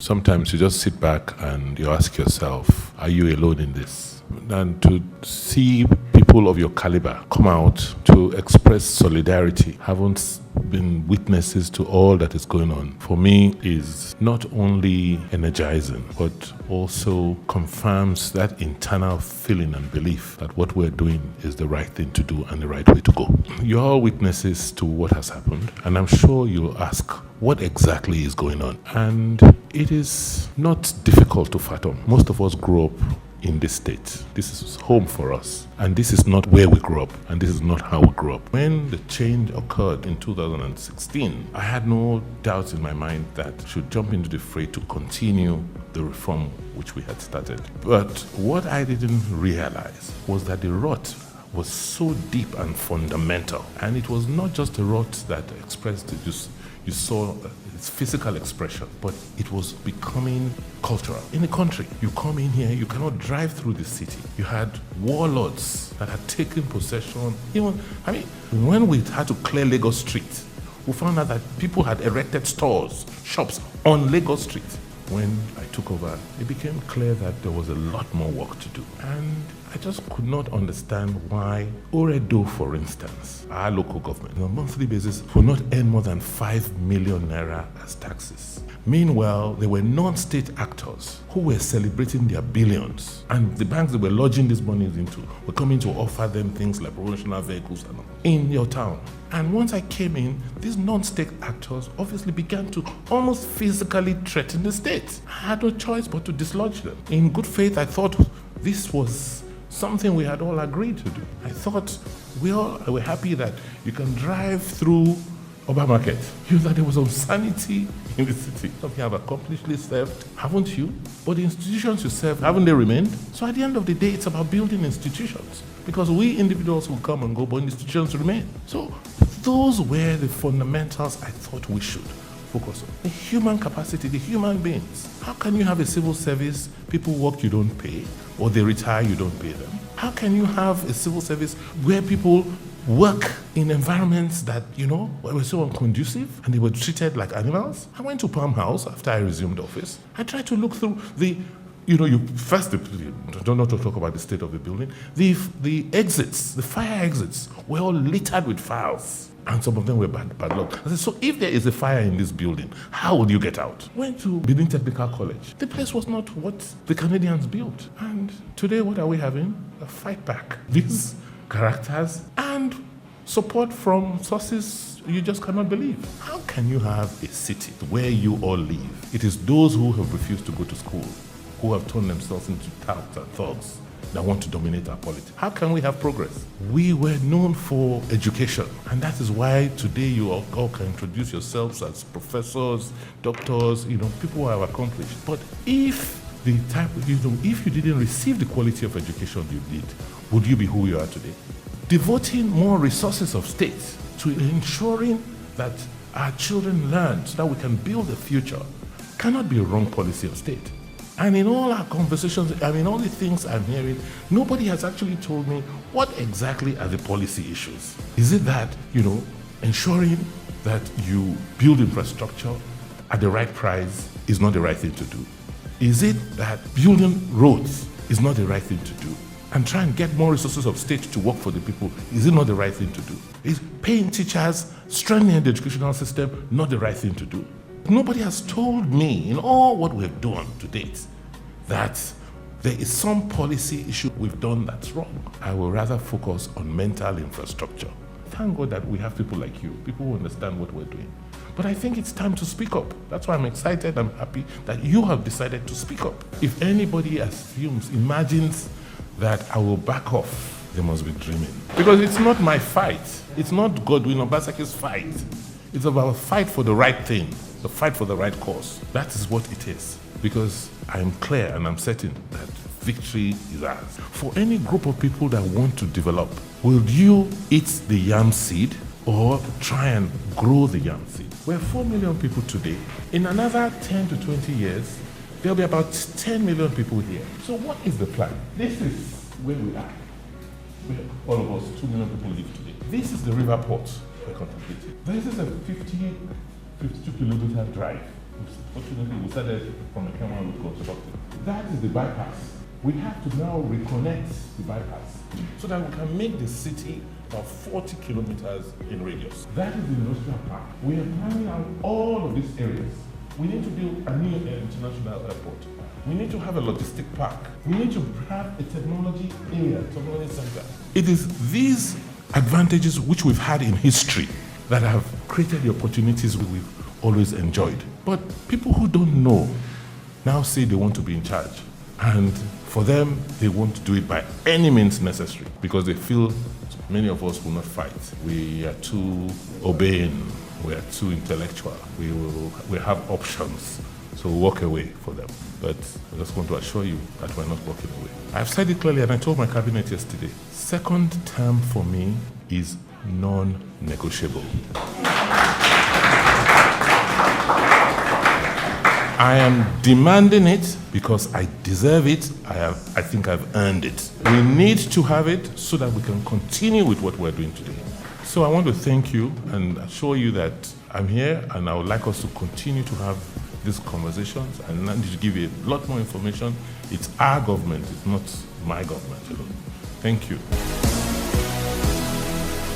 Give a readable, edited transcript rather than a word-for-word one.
Sometimes you just sit back and you ask yourself, are you alone in this? And to see people of your caliber come out to express solidarity, haven't been witnesses to all that is going on, for me is not only energizing, but also confirms that internal feeling and belief that what we're doing is the right thing to do and the right way to go. You're all witnesses to what has happened, and I'm sure you'll ask, what exactly is going on? And it is not difficult to fathom. Most of us grew up in this state. This is home for us. And this is not where we grew up. And this is not how we grew up. When the change occurred in 2016, I had no doubts in my mind that we should jump into the fray to continue the reform which we had started. But what I didn't realize was that the rot was so deep and fundamental. And it was not just a rot that expressed it, just you saw its physical expression, but it was becoming cultural. In the country, you come in here, you cannot drive through the city. You had warlords that had taken possession. When we had to clear Lagos Street, we found out that people had erected stores, shops on Lagos Street. When I took over, it became clear that there was a lot more work to do. And I just could not understand why Oredo, for instance, our local government, on a monthly basis, will not earn more than 5 million naira as taxes. Meanwhile, there were non-state actors who were celebrating their billions. And the banks that were lodging these monies into were coming to offer them things like promotional vehicles and all in your town. And once I came in, these non-state actors obviously began to almost physically threaten the state. I had no choice but to dislodge them. In good faith, I thought this was something we had all agreed to do. I thought we all were happy that you can drive through Market. You know that there was insanity in the city. Some of you have accomplished served, haven't you? But the institutions you serve, haven't they remained? So at the end of the day, it's about building institutions. Because we individuals will come and go, but institutions remain. So those were the fundamentals I thought we should focus on. The human capacity, the human beings. How can you have a civil service, people work, you don't pay, or they retire, you don't pay them? How can you have a civil service where people work in environments that, were so unconducive and they were treated like animals? I went to Palm House after I resumed office. I tried to look through don't know to talk about the state of the building. The exits, the fire exits, were all littered with files. And some of them were padlocked. I said, so if there is a fire in this building, how will you get out? Went to Benin Technical College. The place was not what the Canadians built. And today, what are we having? A fight back. These characters and support from sources you just cannot believe. How can you have a city where you all live? It is those who have refused to go to school, who have turned themselves into touts and thugs that want to dominate our politics. How can we have progress? We were known for education, and that is why today you all can introduce yourselves as professors, doctors, people who have accomplished. But if if you didn't receive the quality of education you did, would you be who you are today? Devoting more resources of state to ensuring that our children learn so that we can build a future cannot be a wrong policy of state. And in all our conversations, all the things I'm hearing, nobody has actually told me what exactly are the policy issues. Is it that, ensuring that you build infrastructure at the right price is not the right thing to do? Is it that building roads is not the right thing to do? And try and get more resources of state to work for the people, is it not the right thing to do? Is paying teachers, strengthening the educational system not the right thing to do? Nobody has told me in all what we've done to date that there is some policy issue we've done that's wrong. I will rather focus on mental infrastructure. Thank God that we have people like you, people who understand what we're doing. But I think it's time to speak up. That's why I'm excited, I'm happy that you have decided to speak up. If anybody imagines that I will back off, they must be dreaming. Because it's not my fight. It's not Godwin Obaseki's fight. It's about a fight for the right thing, the fight for the right cause. That is what it is. Because I'm clear and I'm certain that victory is ours. For any group of people that want to develop, will you eat the yam seed or try and grow the yam seed? We're 4 million people today. In another 10 to 20 years, there'll be about 10 million people here. So what is the plan? This is where we are. Where all of us, 2 million people live today. This is the river port we're contemplating. This is a 52 kilometer drive Fortunately, we started from a camera with constructing. That is the bypass. We have to now reconnect the bypass so that we can make the city about 40 kilometers in radius. That is the industrial park. We are planning out all of these areas. We need to build a new international airport. We need to have a logistic park. We need to have a technology area, technology center. It is these advantages which we've had in history that have created the opportunities we've always enjoyed. But people who don't know now say they want to be in charge. And for them, they want to do it by any means necessary because they feel many of us will not fight. We are too obeying. We are too intellectual. We have options. So we'll walk away for them. But I just want to assure you that we're not walking away. I've said it clearly and I told my cabinet yesterday. Second term for me is non-negotiable. I am demanding it because I deserve it. I think I've earned it. We need to have it so that we can continue with what we're doing today. So I want to thank you and assure you that I'm here and I would like us to continue to have these conversations and I need to give you a lot more information. It's our government, it's not my government alone. Thank you.